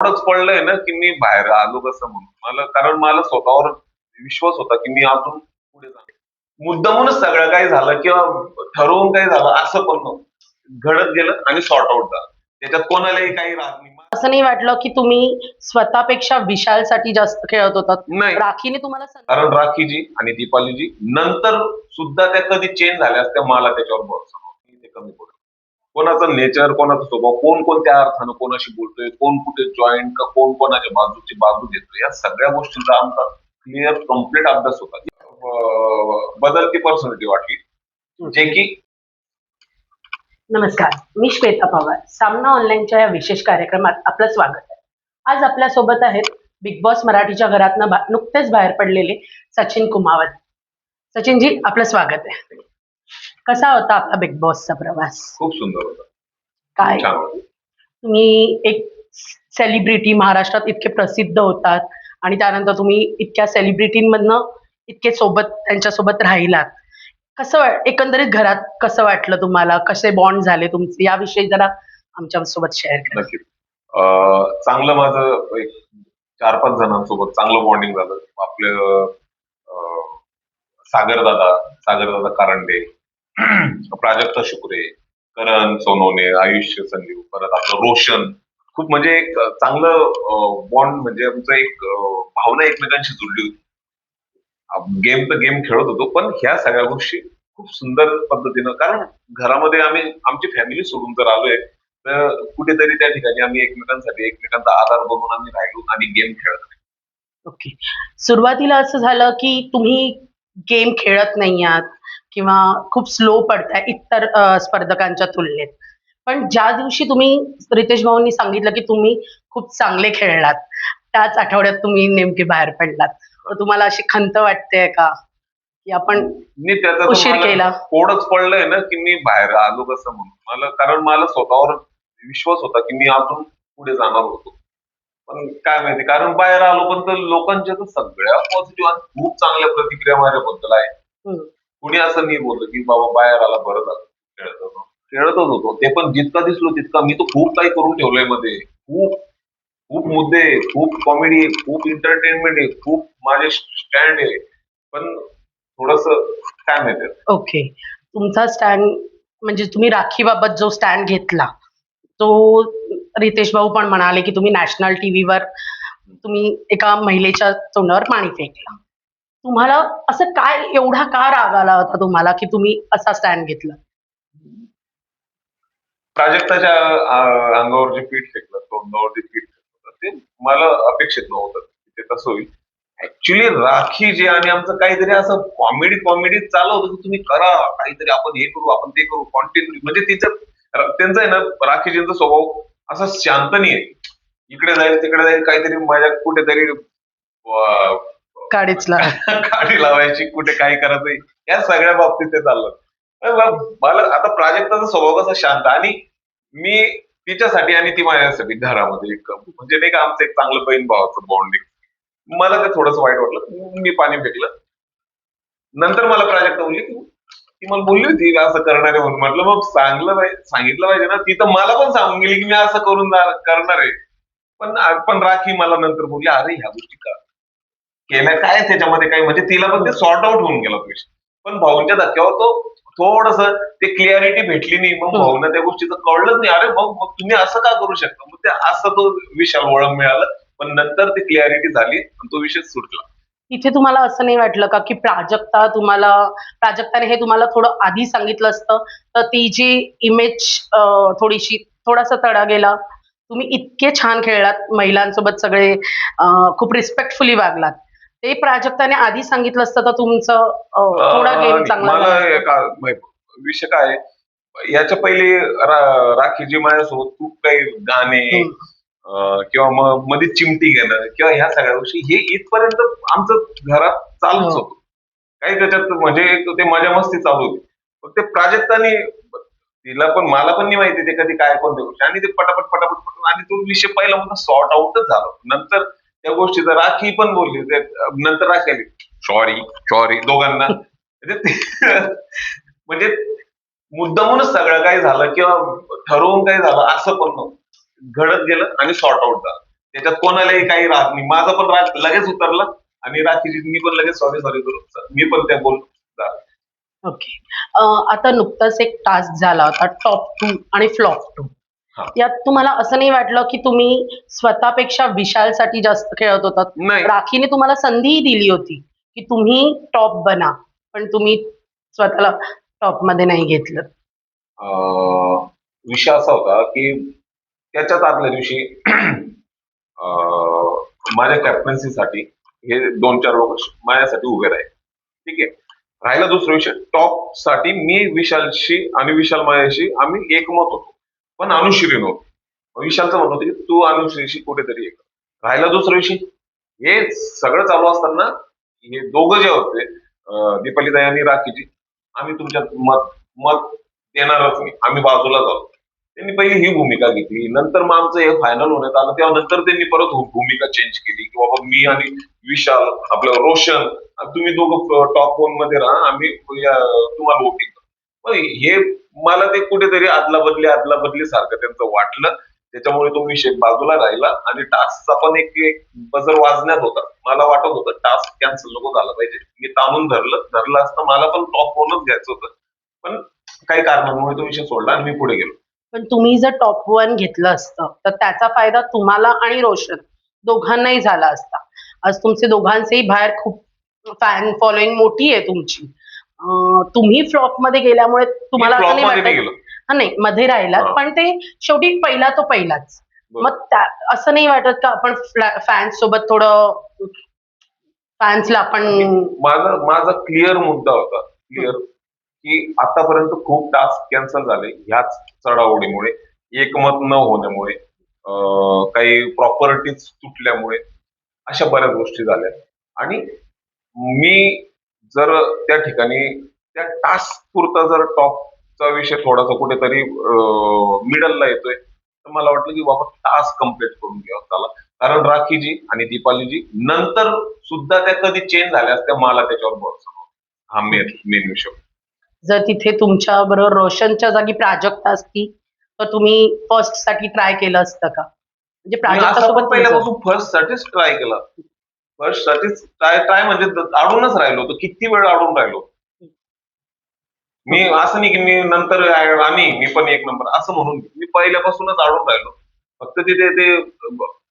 एवढंच पडलंय ना, की मी बाहेर आलो कसं म्हणून. कारण मला स्वतःवर विश्वास होता, की मी अजून पुढे जाणार. मुद्दामूनच सगळं काही झालं किंवा ठरवून काही झालं असं पण नव्हतं. घडत गेलं आणि सॉर्ट आउट झालं. त्याच्यात कोणालाही काही राग नाही. असं नाही वाटलं की तुम्ही स्वतःपेक्षा विशालसाठी जास्त खेळत होतात? नाही. राखीने तुम्हाला कारण राखीजी आणि दीपालीजी नंतर सुद्धा त्या कधी चेंज झाल्या असत्या मला त्याच्यावर भरोसा नव्हता. मी ते कमी पडलं. कोणाचं नेचर, कोणाचा स्वभाव, कोण कोणत्या अर्थानं कोणाशी बोलतोय, कोण कुठे जॉईंट का कोण कोणाच्या बाजूची बाजू घेतोय, या सगळ्या गोष्टींचा आमचा क्लिअर कम्प्लीट अभ्यास होता. बदलती पर्सनॅलिटी वाटली, जे की नमस्कार, मी श्वेता पवार. सामना ऑनलाईनच्या या विशेष कार्यक्रमात आपलं स्वागत आहे. आज आपल्या सोबत आहेत बिग बॉस मराठीच्या घरातनं नुकतेच बाहेर पडलेले सचिन कुमावत. सचिनजी, आपलं स्वागत आहे. कसा होता आपला बिग बॉसचा प्रवास? खूप सुंदर होता. काय छान होता. तुम्ही एक सेलिब्रिटी, महाराष्ट्रात इतके प्रसिद्ध होतात आणि त्यानंतर तुम्ही इतक्या सेलिब्रिटींमधनं इतके सोबत त्यांच्यासोबत राहिलात. एकंदरीत घरात कसं वाटलं तुम्हाला? कसे बॉन्ड झाले तुमचे? याविषयी जरा आमच्यासोबत शेअर करा. नक्कीच. चांगलं माझं एक 4-5 जणांसोबत चांगलं बॉन्डिंग झालं. आपले सागरदादा कारंडे, प्राजक्ता शुक्रे, करण सोनवणे, आयुष्य संजीव, परत आपलं रोशन. खूप म्हणजे एक चांगलं बॉन्ड, म्हणजे आमचं एक भावना एकमेकांशी जुळली होती. गेम तर गेम खेळत होतो, पण ह्या सगळ्या गोष्टी खूप सुंदर पद्धतीनं, कारण घरामध्ये आम्ही आमची फॅमिली सोडून जर आलोय, तर कुठेतरी त्या ठिकाणी आम्ही एकमेकांसाठी एकमेकांचा आधार बनून आम्ही राहिलो आणि गेम खेळत नाही. ओके. सुरुवातीला असं झालं की तुम्ही गेम खेळत नाही आहात किंवा खूप स्लो पडताय इतर स्पर्धकांच्या तुलनेत. पण ज्या दिवशी तुम्ही रितेश भाऊंनी सांगितलं की तुम्ही खूप चांगले खेळलात, त्याच आठवड्यात तुम्ही नेमके बाहेर पडलात. तर तुम्हाला अशी खंत वाटतेय का? की आपण मी त्याचा तर उशीर मला केला? कोडच पडलंय ना, की मी बाहेर आलो कसं म्हणून. कारण मला स्वतःवर विश्वास होता, की मी अजून पुढे जाणार होतो. पण काय माहिती, कारण बाहेर आलो पण तर लोकांच्या तर सगळ्या पॉझिटिव्ह आणि खूप चांगल्या प्रतिक्रिया माझ्याबद्दल आहे. हं. कुणी असं नाही बोललं, की बाबा बाहेर आला बरं झालं. खेळत होतो. खेळतच होतो. ते पण जितका दिसलो तितका. मी तर खूप काही करून ठेवलंय मध्ये. खूप खूप मुद्दे, खूप कॉमेडी, खूप एंटरटेनमेंट आहे, खूप माझे स्टँड आहे. पण थोडंसं काय माहिती. ओके. तुमचा स्टँड म्हणजे तुम्ही राखीबाबत जो स्टँड घेतला, तो रितेश भाऊ पण म्हणाले, की तुम्ही नॅशनल टीव्हीवर तुम्ही एका महिलेच्या तोंडावर पाणी फेकलं. तुम्हाला असं काय एवढा का राग आला होता तुम्हाला, की तुम्ही असा स्टँड घेतला? प्राजक्ताच्या अंगावर जे पीठ फेकलं, तोंडावर जे पीठ फेकलं, ते मला अपेक्षित नव्हतं की ते तसं होईल. ऍक्च्युली राखी जे आणि आमचं काहीतरी असं कॉमेडी चालू होतं, की तुम्ही करा काहीतरी, आपण हे करू, आपण ते करू, कॉन्टिन्यू. म्हणजे त्यांचा आहे ना, राखीजींचा स्वभाव असा शांत नाहीये. इकडे जाईल तिकडे जाईल, काहीतरी माझ्या कुठेतरी काडीच ला काडी लावायची, कुठे काय करायचं, या सगळ्या बाबतीत ते चाललं. मला आता प्राजक्ताचा स्वभाव कसा शांत, आणि मी तिच्यासाठी आणि ती माझ्यासाठी घरामध्ये एक म्हणजे नाही का, आमचं एक चांगलं बहीण भावाचं बॉन्डिंग. मला ते थोडंसं वाईट वाटलं. मी पाणी फेकलं. नंतर मला प्राजक्ता बोलली, की ती मला बोलली होती असं करणार आहे म्हणून. म्हटलं मग सांगितलं पाहिजे ना. ती तर मला पण सांगून गेली, की मी असं करणार आहे. पण राखी मला नंतर बोलली, अरे ह्या गोष्टी केल्या काय त्याच्यामध्ये, काय म्हणजे तिला पण ते सॉर्ट आउट होऊन गेला तो विषय. पण भाऊंच्या धक्क्यावर तो थोडस ते क्लिअरिटी भेटली नाही. मग भाऊंना त्या गोष्टीचं कळलंच नाही. अरे मग मग तुम्ही असं का करू शकता, मग ते असं तो विषयाला वळण मिळालं. पण नंतर ती क्लिअरिटी झाली आणि तो विषय सुटला. इथे तुम्हाला असं नाही वाटलं का, की प्राजक्ताने हे तुम्हाला थोडं आधी सांगितलं असतं, तर ती जी इमेज थोडासा तडा गेला. तुम्ही इतके छान खेळलात, महिलांसोबत सगळे खूप रिस्पेक्टफुली वागलात. ते प्राजक्ताने आधी सांगितलं असतं तर तुमचं थोडा गेम चांगला मला झाला असता. विषय काय आहे, याच्या पहिले राखीजी माझ्यासोबत खूप काही गाणे हं. किंवा मग मध्ये चिमटी घेणं किंवा ह्या सगळ्या गोष्टी हे इथपर्यंत आमचं घरात चालूच हो. होतं. काही त्याच्यात म्हणजे ते मजा मस्ती चालू होती. पण ते प्राजक्ताने, तिला पण मला पण नाही माहिती ते कधी काय कोणत्या गोष्टी, आणि ते पटापट आणि तो विषय पहिला म्हणून सॉर्ट आउटच झाला. नंतर त्या गोष्टीचा राखी पण बोलली, नंतर राखी आली, सॉरी सॉरी दोघांना. म्हणजे म्हणजे मुद्दामूनच सगळं काही झालं किंवा ठरवून काही झालं असं पण नव्हतं. घडत गेलं आणि सॉर्ट आउट झालं. त्याच्यात कोणालाही काही राहत नाही. माझा पण राग लगेच उतरला आणि राखीजी मी पण लगेच सॉरी सॉरी करू मी पण त्या बोल ओके. आता नुकताच एक टास्क झाला होता टॉप 2 आणि फ्लॉप 2. हा यात तुम्हाला असं नाही वाटलं की तुम्ही स्वतःपेक्षा विशालसाठी जास्त खेळत होतात? नाही राखीने तुम्हाला संधीही दिली होती की तुम्ही टॉप बना, पण तुम्ही स्वतःला टॉप मध्ये नाही घेतलं. विषय असा होता की त्याच्यात आदल्या दिवशी माझ्या कॅप्टन्सीसाठी हे 2-4 लोक माझ्यासाठी उभे राहिले. ठीक आहे. राहिला दुसरा विषय टॉप साठी मी विशालशी आणि विशाल माझ्याशी आम्ही एकमत होतो. पण अनुश्री नव्हतो. विशालचं म्हणणं होतं की तू अनुश्रीशी कुठेतरी एक. राहिला दुसरा विषय हे सगळं चालू असताना हे दोघं जे होते दीपालीताई आणि राखीजी आम्ही तुमच्यात मत मत देणारच नाही. आम्ही बाजूला जाऊ. त्यांनी पहिली ही भूमिका घेतली. नंतर मग आमचं हे फायनल होण्यात आलं तेव्हा नंतर त्यांनी परत भूमिका चेंज केली की बाबा मी आणि विशाल आपलं रोशन तुम्ही दोघं टॉप 1 मध्ये राहा आम्ही तुम्हाला वोटिंग करू. मग हे मला ते कुठेतरी आदला बदली सारखं त्यांचं वाटलं. त्याच्यामुळे तो विषय बाजूला राहिला आणि टास्कचा पण एक बजर वाजण्यात होता. मला वाटत होतं टास्क कॅन्सल नको झाला पाहिजे. मी ताणून धरलं असतं मला पण टॉप 1च घ्यायचं होतं. पण काही कारणांमुळे तो विषय सोडला आणि मी पुढे गेलो. पण तुम्ही जर टॉप 1 घेतलं असतं तर त्याचा फायदा तुम्हाला आणि रोशन दोघांनाही झाला असता. आज तुमचे दोघांचेही बाहेर खूप फॅन फॉलोईंग मोठी आहे तुमची. तुम्ही फ्लॉप मध्ये गेल्यामुळे मी तुम्हाला असं फ्लॉप नाही मध्ये नाही वाटत? गेलो. हा, नाही मध्ये राहिलात, हा. पण ते शेवटी पहिला तो पहिलाच. बरोबर. मग असं नाही वाटत का आपण फॅन्स सोबत थोडं फॅन्सला आपण माझा माझा क्लिअर मुद्दा होता क्लिअर की आतापर्यंत खूप टास्क कॅन्सल झाले ह्याच चढाओढीमुळे एकमत न होण्यामुळे काही प्रॉपर्टीज तुटल्यामुळे अशा बऱ्याच गोष्टी झाल्या आणि मी जर त्या ठिकाणी त्या टास्क पुरता जर टॉपचा विषय थोडासा कुठेतरी मिडलला येतोय तर मला वाटलं की बाबा टास्क कम्प्लीट करून घ्यावा त्याला. कारण राखीजी आणि दीपालीजी नंतर सुद्धा त्या कधी चेंज झाल्या असत्या मला त्याच्यावर भरोसा नव्हता. हा मेन विषय. जर तिथे तुमच्या बरोबर रोशनच्या जागी प्राजक्ता असती तर तुम्ही फर्स्ट साठी ट्राय केलं असतं का? म्हणजे मी प्राजक्ता असा पण सोबत तुमचं पहिल्यापासून फर्स्ट साठीच ट्राय केला. फर्स्ट साठीच ट्राय ट्राय म्हणजे अडूनच राहिलो होतो. किती वेळ अडून राहिलो. मी असं नाही की मी नंतर मी पण एक नंबर असं म्हणून मी पहिल्यापासूनच अडून राहिलो. फक्त तिथे ते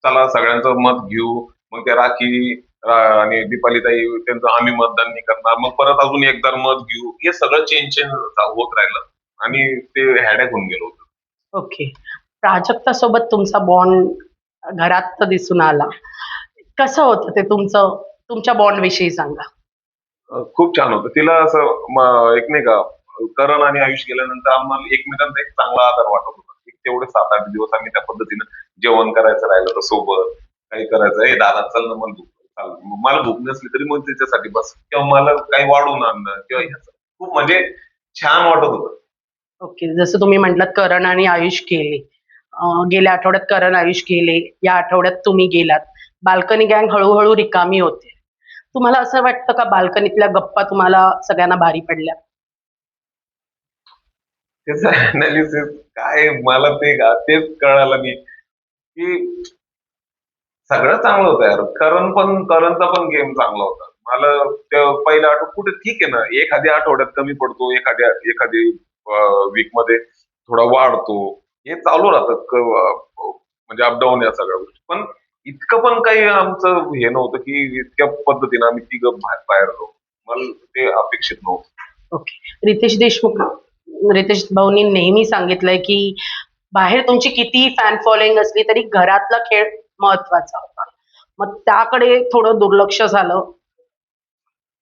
चला सगळ्यांचं मत घेऊ. मग त्या राखी आणि दीपालीताई त्यांचं आम्ही मतदान नाही करणार. मग परत अजून एकदा मत घेऊ. हे सगळं चेंज होत राहिलं आणि ते हेडेक होऊन गेलो होतं. ओके. प्राजक्ता सोबत तुमचा बॉन्ड घरात तर दिसून आला. कसं होतं ते तुमचं, तुमच्या बॉन्ड विषयी सांगा? खूप छान होतं. तिला असं एक नाही का करण आणि आयुष गेल्यानंतर आम्हाला एकमेकांचा एक चांगला आधार वाटत होता. एक तेवढे 7-8 दिवस आम्ही त्या पद्धतीनं जेवण करायचं राहिलं तर सोबत काही करायचं ए दादा चल ना मला भूक चाल मला भूक नसली तरी मग त्याच्यासाठी बस किंवा मला काही वाढून आणणं किंवा ह्याचं खूप म्हणजे छान वाटत होतं. ओके. जसं तुम्ही म्हटलात करण आणि आयुष गेले. गेल्या आठवड्यात करण आयुष गेले. या आठवड्यात तुम्ही गेलात. बाल्कनी गँग हळूहळू रिकामी होते. तुम्हाला असं वाटतं का बाल्कनीतल्या गप्पा तुम्हाला सगळ्यांना भारी पडल्या? त्याचं अनालिसिस काय मला तेच कळालं नाही की सगळं चांगलं होतं यार. करणचा पण गेम चांगला होता. मला त्या पहिल्या आठवड्यात कुठे ठीक आहे ना, एखाद्या आठवड्यात कमी पडतो, एखादी वीक मध्ये थोडा वाढतो. हे चालू राहतं म्हणजे अपडाऊन या सगळ्या गोष्टी. पण इतकं पण काही आमचं हे नव्हतं की इतक्या पद्धतीनं आम्ही तिघं बाहेर जाऊ. मला ते अपेक्षित नव्हतं. ओके. रितेश भाऊनी नेहमी सांगितलंय की बाहेर तुमची कितीही फॅन फॉलोईंग असली तरी घरातला खेळ महत्वाचा होता. मग त्याकडे थोडं दुर्लक्ष झालं.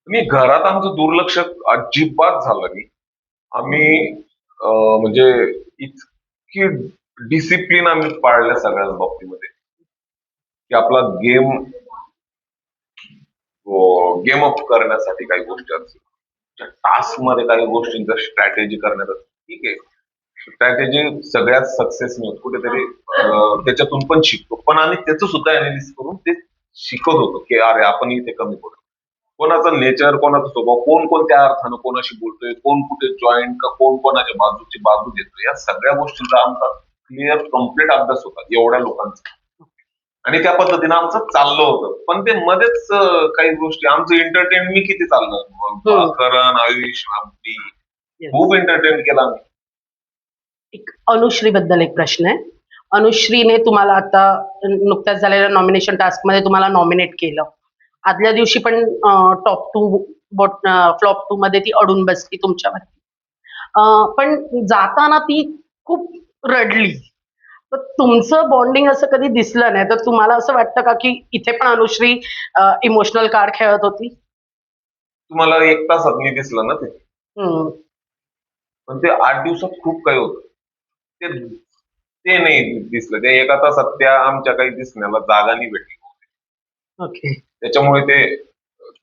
मी घरात आमचं दुर्लक्ष अजिबात झालं नाही. आम्ही म्हणजे इतकी डिसिप्लिन आम्ही पाळल्या सगळ्याच बाबतीमध्ये की आपला गेम अप करण्यासाठी काही गोष्टी असतील टास्क मध्ये काही गोष्टींचा स्ट्रॅटेजी करण्यात ठीक आहे. स्ट्रॅटेजी सगळ्यात सक्सेस नाही होत कुठेतरी त्याच्यातून पण शिकतो पण आम्ही त्याचं सुद्धा अनालिसिस करून ते शिकत होतो की अरे आपण इथे कमी पडतो. कोणाचं नेचर कोणाचा स्वभाव कोण कोणत्या अर्थानं कोणाशी बोलतोय कोण कुठे जॉईंट का कोण कोणाच्या बाजूची बाजू घेतोय या सगळ्या गोष्टींचा आमचा क्लिअर कम्प्लीट अभ्यास होता एवढ्या लोकांचा. आणि त्या पद्धतीनं आमचं चाललं होतं. पण ते मध्येच काही गोष्टी आमचं एंटरटेन मी किती चाललं. करण, आयुष, आमटी येस. खूप एंटरटेन केलं आम्ही. एक अनुश्री बद्दल एक प्रश्न आहे. अनुश्रीने तुम्हाला आता नुकत्याच झालेल्या नॉमिनेशन टास्क मध्ये तुम्हाला नॉमिनेट केलं. आदल्या दिवशी पण टॉप टू फ्लॉप टू मध्ये ती अडून बसली तुमच्यावरती. पण जाताना ती खूप रडली. तर तुमचं बॉन्डिंग असं कधी दिसलं नाही. तर तुम्हाला असं वाटतं का की इथे पण अनुश्री इमोशनल कार्ड खेळत होती? तुम्हाला 1 तासात मी दिसलं ना ते. हम्म. पण ते 8 दिवसात खूप काही होतं. ते ते नाही दिसलं. त्या 1 तासात त्या आमच्या काही दिसण्याला जागा नाही भेटली. ओके. त्याच्यामुळे ते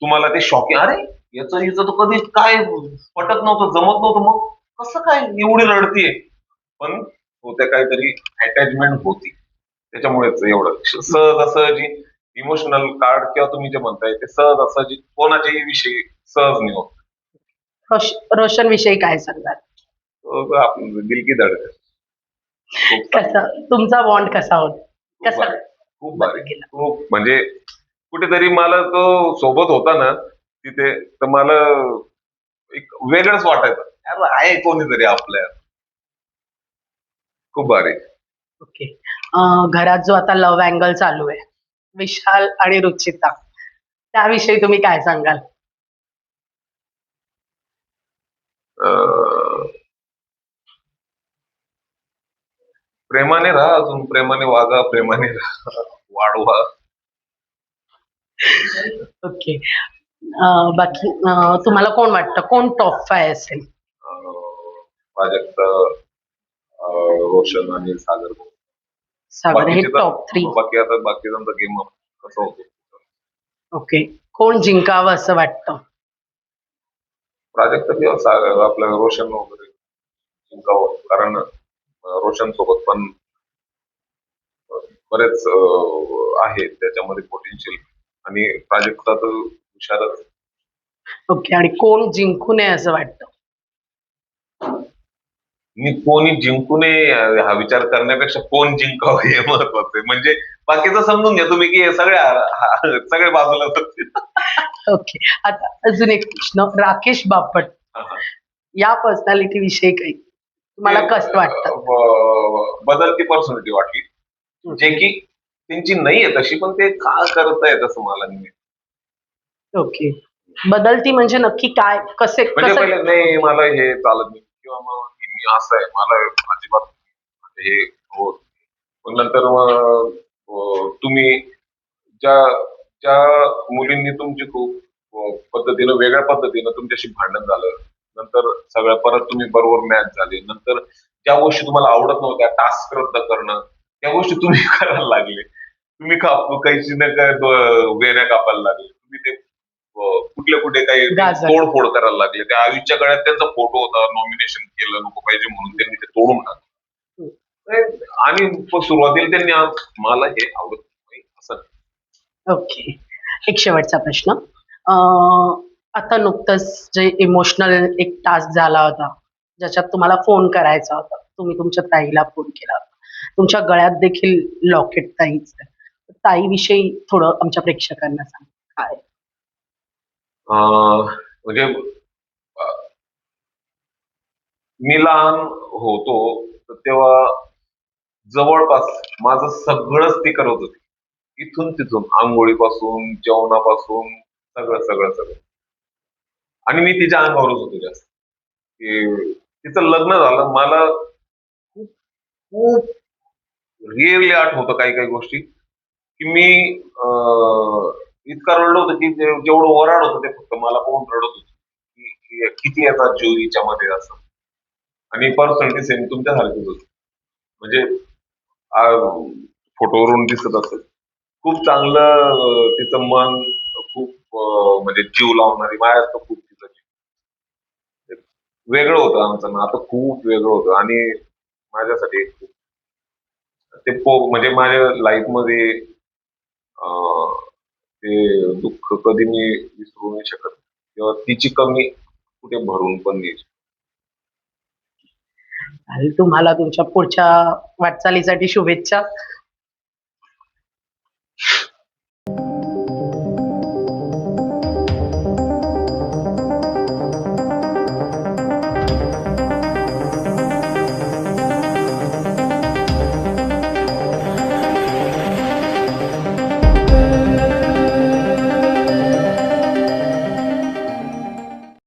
तुम्हाला ते शॉकिंग, अरे याचं हिचं तर कधी काय पटत नव्हतं, जमत नव्हतं, मग कसं काय एवढी रडतीये? पण होत्या काहीतरी अटॅचमेंट होती. त्याच्यामुळेच एवढं सहजासहजी इमोशनल कार्ड किंवा तुम्ही जे म्हणताय ते सहजासहजी कोणाच्याही विषयी सहज नाही होत. रोशन विषयी काय सांगाल? आपलं दिल की धडकन. खूप चांगलं. कसा तुमचा बॉन्ड कसा होता? खूप कसा भारी. खूप बदल भारी. केला? खूप म्हणजे कुठेतरी मला तो सोबत होता ना तिथे, तर मला एक वेगळंच वाटायचं. यार आहे कोणीतरी आपल्या. खूप भारी. ओके. घरात जो आता लव्ह अँगल चालू आहे, विशाल आणि रुचिता, त्याविषयी तुम्ही काय सांगाल? अं, प्रेमाने राहा, अजून प्रेमाने वागा, प्रेमाने राहा, वाढवा. ओके. बाकी तुम्हाला कोण वाटतं कोण टॉप 5 असेल? प्राजक्त, रोशन आणि सागर. सागर हे बाकीचे तर टॉप 3. बाकी आता बाकीच्यांचा गेम कसा होतो. ओके. कोण जिंकावं असं वाटतं? प्राजक्त किंवा आपलं रोशन वगैरे जिंकावं, कारण रोशन सोबत पण बरेच आहे त्याच्यामध्ये पोटेन्शियल, आणि प्राजक्ता तर हुशारच. ओके. आणि कोण जिंकू नये असं वाटतं? मी कोणी जिंकू नये हा विचार करण्यापेक्षा कोण जिंकावं हे महत्वाचं आहे. म्हणजे बाकीचं समजून घ्या तुम्ही की हे सगळे बाजूला असतील. ओके. आता अजून एक प्रश्न. राकेश बापट हा, हा. या पर्सनॅलिटी विषयी काही तुम्हाला ते, कसं वाटतं? बदलती पर्सनॅलिटी वाटली, जे की त्यांची नाहीये तशी, पण ते का करतायत असं मला नाही माहित. ओके. बदलती म्हणजे नक्की काय? म्हणजे कसं? पहिले नाही मला हे चालत नाही, किंवा मग मी असं आहे मला अजिबात हे होत. पण नंतर मग तुम्ही ज्या ज्या मुलींनी तुमची खूप पद्धतीनं वेगळ्या पद्धतीनं तुमच्याशी भांडण झालं, नंतर सगळं परत तुम्ही बरोबर मॅच झाले, नंतर ज्या गोष्टी तुम्हाला आवडत नव्हत्या, टास्क रद्द करणं, त्या गोष्टी तुम्ही करायला लागले. तुम्ही काही न काय वेण्या कापायला लागले, तुम्ही ते कुठे काही गाजर. तोडफोड करायला लागले. त्या आयुष्याच्या गळ्यात त्यांचा फोटो होता, नॉमिनेशन केलं नको पाहिजे म्हणून त्यांनी ते तोडून टाकलं. आणि सुरुवातीला त्यांनी मला हे आवडत नाही असं. ओके. एक शेवटचा प्रश्न. आता नुकतंच जे इमोशनल एक टास्क झाला होता, ज्याच्यात तुम्हाला फोन करायचा होता. तुम्ही तुमच्या ताईला फोन केला होता. तुमच्या गळ्यात देखील लॉकेट ताईचं आहे. ताईविषयी थोडं आमच्या प्रेक्षकांना सांगा. काय? म्हणजे मी लहान होतो तर तेव्हा जवळपास माझं सगळंच ती करत होती. इथून तिथून अंघोळीपासून, जेवणापासून, सगळं सगळं सगळं. आणि मी तिच्या अंगावरच होतो जास्त. की तिचं लग्न झालं, मला खूप खूप रिअरली आठवतं काही काही गोष्टी, की मी इतका रडलो होतो की जेवढं ओराड होतं ते फक्त मला पाहून रडत होतो. की किती येतात जीव हिच्यामध्ये असं. आणि पर्सनॅलिटी सेम तुमच्यासारखीच होती. म्हणजे फोटोवरून दिसत असेल. खूप चांगलं तिचं मन, खूप म्हणजे जीव लावणारी, माझ्यात तर खूप तिचं वेगळं होतं आमचं नातं, खूप वेगळं होतं. आणि माझ्यासाठी खूप ते म्हणजे माझ्या लाईफमध्ये ते दुःख कधी मी विसरू नाही शकत, किंवा तिची कमी कुठे भरून पण नाही. आणि तुम्हाला तुमच्या पुढच्या वाटचालीसाठी शुभेच्छा.